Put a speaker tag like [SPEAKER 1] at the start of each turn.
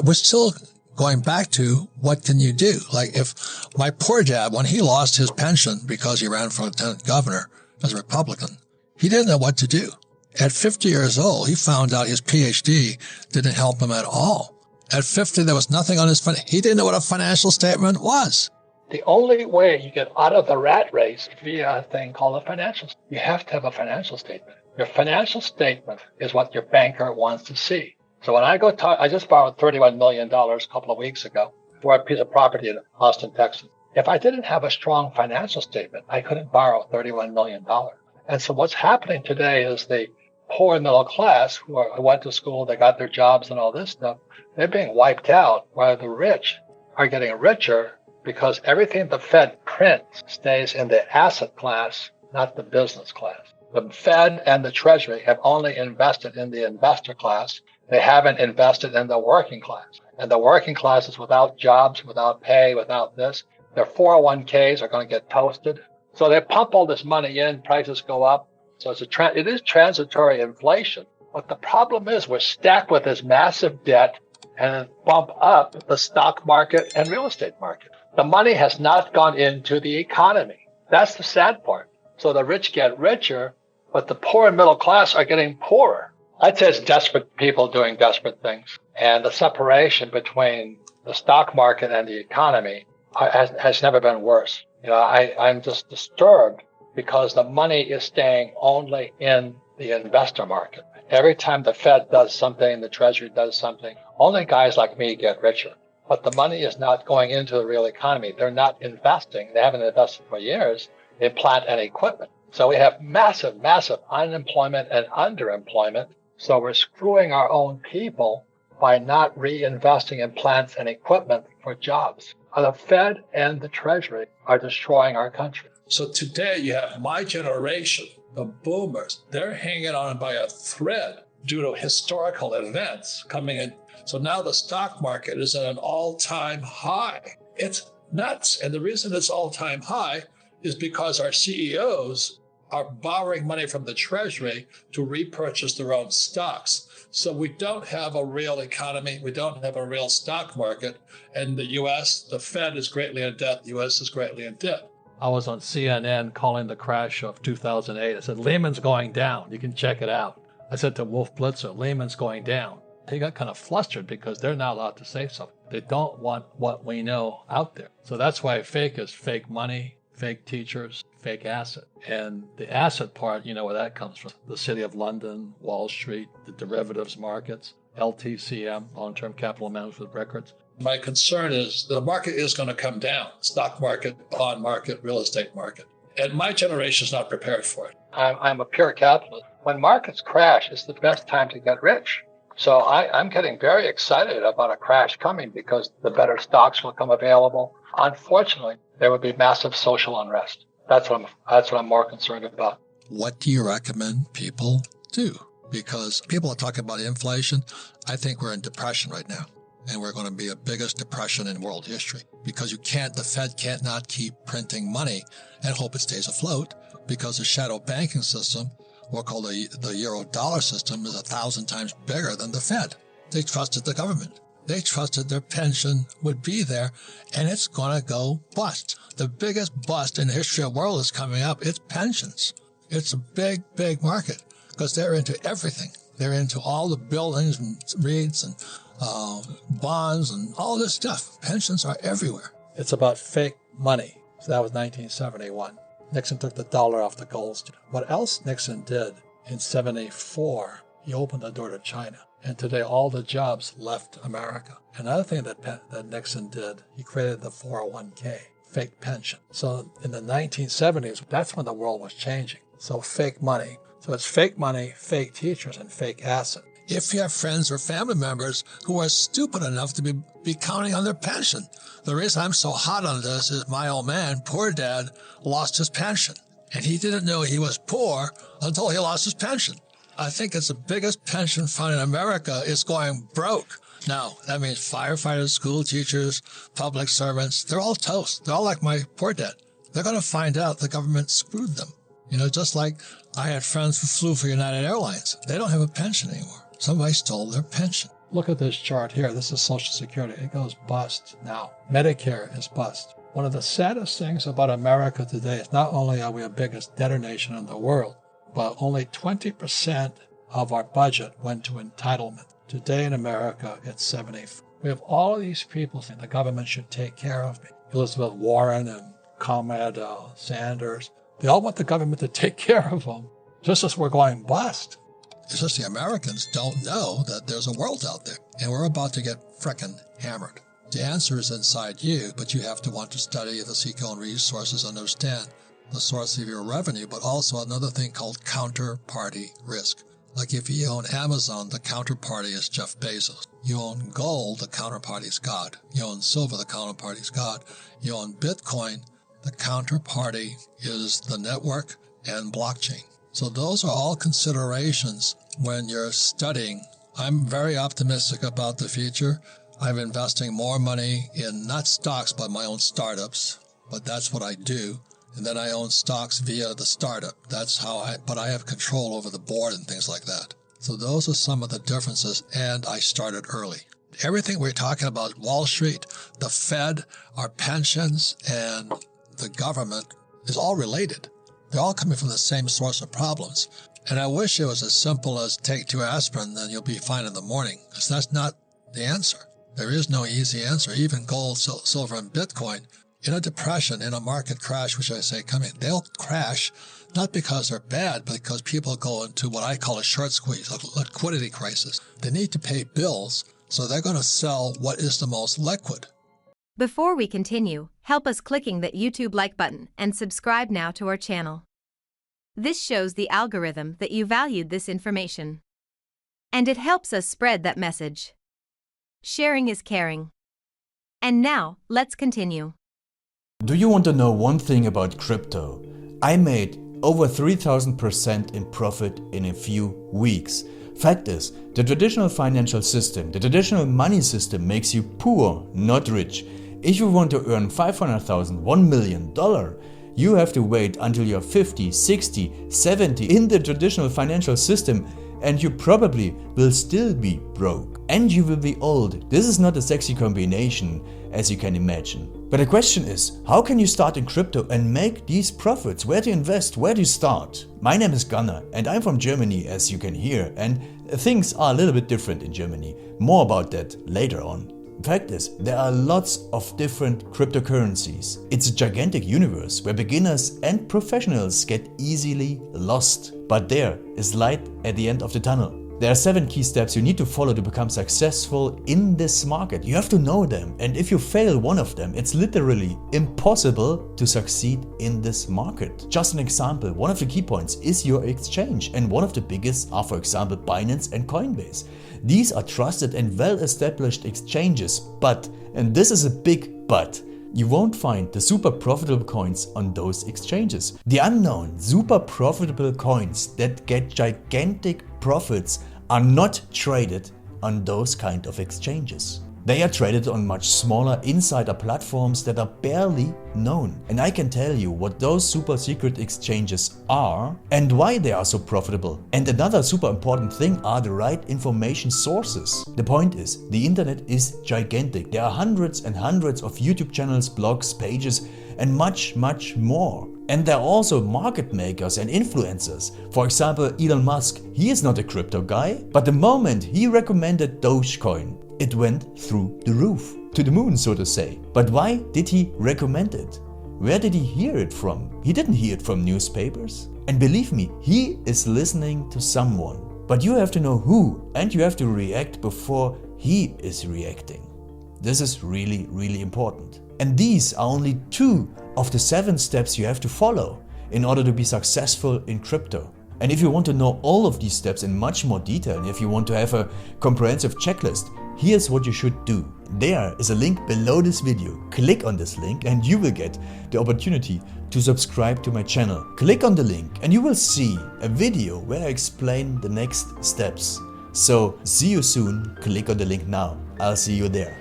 [SPEAKER 1] we're still going back to what can you do? Like if my poor dad, when he lost his pension because he ran for lieutenant governor as a Republican, he didn't know what to do. At 50 years old, he found out his PhD didn't help him at all. At 50, there was nothing on his he didn't know what a financial statement was.
[SPEAKER 2] The only way you get out of the rat race is via a thing called a financial statement. You have to have a financial statement. Your financial statement is what your banker wants to see. So when I go talk, I just borrowed $31 million a couple of weeks ago for a piece of property in Austin, Texas. If I didn't have a strong financial statement, I couldn't borrow $31 million. And so what's happening today is the poor middle class who went to school, they got their jobs and all this stuff, they're being wiped out, while the rich are getting richer because everything the Fed prints stays in the asset class, not the business class. The Fed and the Treasury have only invested in the investor class. They haven't invested in the working class. And the working class is without jobs, without pay, without this. Their 401ks are going to get toasted. So they pump all this money in, prices go up. So it is transitory inflation. But the problem is we're stacked with this massive debt and bump up the stock market and real estate market. The money has not gone into the economy. That's the sad part. So the rich get richer, but the poor and middle class are getting poorer. I'd say it's desperate people doing desperate things. And the separation between the stock market and the economy has never been worse. I'm just disturbed because the money is staying only in the investor market. Every time the Fed does something, the Treasury does something, only guys like me get richer. But the money is not going into the real economy. They're not investing. They haven't invested for years in plant and equipment. So we have massive, massive unemployment and underemployment. So we're screwing our own people by not reinvesting in plants and equipment for jobs. The Fed and the Treasury are destroying our country.
[SPEAKER 3] So today you have my generation, the boomers, they're hanging on by a thread due to historical events coming in. So now the stock market is at an all-time high. It's nuts. And the reason it's all-time high is because our CEOs are borrowing money from the Treasury to repurchase their own stocks. So we don't have a real economy. We don't have a real stock market. And the U.S., the Fed is greatly in debt. The U.S. is greatly in debt.
[SPEAKER 4] I was on CNN calling the crash of 2008. I said, Lehman's going down. You can check it out. I said to Wolf Blitzer, Lehman's going down. He got kind of flustered because they're not allowed to say something. They don't want what we know out there. So that's why fake is fake money, fake teachers, fake asset. And the asset part, you know where that comes from. The City of London, Wall Street, the derivatives markets, LTCM, long-term capital management records.
[SPEAKER 3] My concern is the market is going to come down. Stock market, bond market, real estate market. And my generation is not prepared for it.
[SPEAKER 2] I'm a pure capitalist. When markets crash, it's the best time to get rich. So I'm getting very excited about a crash coming because the better stocks will come available. Unfortunately, there will be massive social unrest. That's what I'm more concerned about.
[SPEAKER 1] What do you recommend people do? Because people are talking about inflation. I think we're in depression right now. And we're going to be the biggest depression in world history because the Fed can't not keep printing money and hope it stays afloat because the shadow banking system, or called the euro dollar system, is 1,000 times bigger than the Fed. They trusted the government. They trusted their pension would be there, and it's going to go bust. The biggest bust in the history of the world is coming up. It's pensions. It's a big, big market because they're into everything. They're into all the buildings and REITs and bonds and all this stuff. Pensions are everywhere.
[SPEAKER 4] It's about fake money. So that was 1971. Nixon took the dollar off the gold standard. What else Nixon did in 74, he opened the door to China. And today all the jobs left America. Another thing that Nixon did, he created the 401k, fake pension. So in the 1970s, that's when the world was changing. So fake money. So it's fake money, fake teachers, and fake assets.
[SPEAKER 1] If you have friends or family members who are stupid enough to be counting on their pension. The reason I'm so hot on this is my old man, poor dad, lost his pension. And he didn't know he was poor until he lost his pension. I think it's the biggest pension fund in America is going broke. Now, that means firefighters, school teachers, public servants, they're all toast. They're all like my poor dad. They're going to find out the government screwed them. Just like I had friends who flew for United Airlines. They don't have a pension anymore. Somebody stole their pension.
[SPEAKER 4] Look at this chart here. This is Social Security. It goes bust now. Medicare is bust. One of the saddest things about America today is not only are we the biggest debtor nation in the world, but only 20% of our budget went to entitlement. Today in America, it's 70%. We have all of these people saying the government should take care of me. Elizabeth Warren and Comrade Sanders, they all want the government to take care of them, just as we're going bust.
[SPEAKER 1] It's just the Americans don't know that there's a world out there, and we're about to get frickin' hammered. The answer is inside you, but you have to want to study the seek your own resources, understand the source of your revenue, but also another thing called counterparty risk. Like if you own Amazon, the counterparty is Jeff Bezos. You own gold, the counterparty is God. You own silver, the counterparty is God. You own Bitcoin, the counterparty is the network and blockchain. So those are all considerations when you're studying. I'm very optimistic about the future. I'm investing more money in not stocks, but my own startups. But that's what I do. And then I own stocks via the startup. But I have control over the board and things like that. So those are some of the differences. And I started early. Everything we're talking about, Wall Street, the Fed, our pensions, and the government is all related. They're all coming from the same source of problems. And I wish it was as simple as take 2 aspirin, then you'll be fine in the morning. Because that's not the answer. There is no easy answer. Even gold, silver, and Bitcoin, in a depression, in a market crash, which I say coming, they'll crash not because they're bad, but because people go into what I call a short squeeze, a liquidity crisis. They need to pay bills, so they're going to sell what is the most liquid.
[SPEAKER 5] Before we continue, help us clicking that YouTube like button and subscribe now to our channel. This shows the algorithm that you valued this information. And it helps us spread that message. Sharing is caring. And now, let's continue.
[SPEAKER 6] Do you want to know one thing about crypto? I made over 3000% in profit in a few weeks. Fact is, the traditional financial system, the traditional money system makes you poor, not rich. If you want to earn $500,000, $1 million, you have to wait until you're 50, 60, 70 in the traditional financial system, and you probably will still be broke. And you will be old. This is not a sexy combination, as you can imagine. But the question is, how can you start in crypto and make these profits? Where to invest? Where to start? My name is Gunnar and I'm from Germany, as you can hear, and things are a little bit different in Germany. More about that later on. Fact is, there are lots of different cryptocurrencies. It's a gigantic universe where beginners and professionals get easily lost. But there is light at the end of the tunnel. There are 7 key steps you need to follow to become successful in this market. You have to know them, and if you fail one of them, it's literally impossible to succeed in this market. Just an example, one of the key points is your exchange, and one of the biggest are, for example, Binance and Coinbase. These are trusted and well-established exchanges, but, and this is a big but, you won't find the super profitable coins on those exchanges. The unknown super profitable coins that get gigantic profits are not traded on those kind of exchanges. They are traded on much smaller insider platforms that are barely known. And I can tell you what those super secret exchanges are and why they are so profitable. And another super important thing are the right information sources. The point is, the internet is gigantic. There are hundreds and hundreds of YouTube channels, blogs, pages, and much more. And there are also market makers and influencers. For example, Elon Musk, he is not a crypto guy, but the moment he recommended Dogecoin, it went through the roof, to the moon, so to say. But why did he recommend it? Where did he hear it from? He didn't hear it from newspapers. And believe me, he is listening to someone. But you have to know who, and you have to react before he is reacting. This is really, really important. And these are only 2 of the 7 steps you have to follow in order to be successful in crypto. And if you want to know all of these steps in much more detail, and if you want to have a comprehensive checklist, here's what you should do. There is a link below this video. Click on this link and you will get the opportunity to subscribe to my channel. Click on the link and you will see a video where I explain the next steps. So see you soon. Click on the link now. I'll see you there.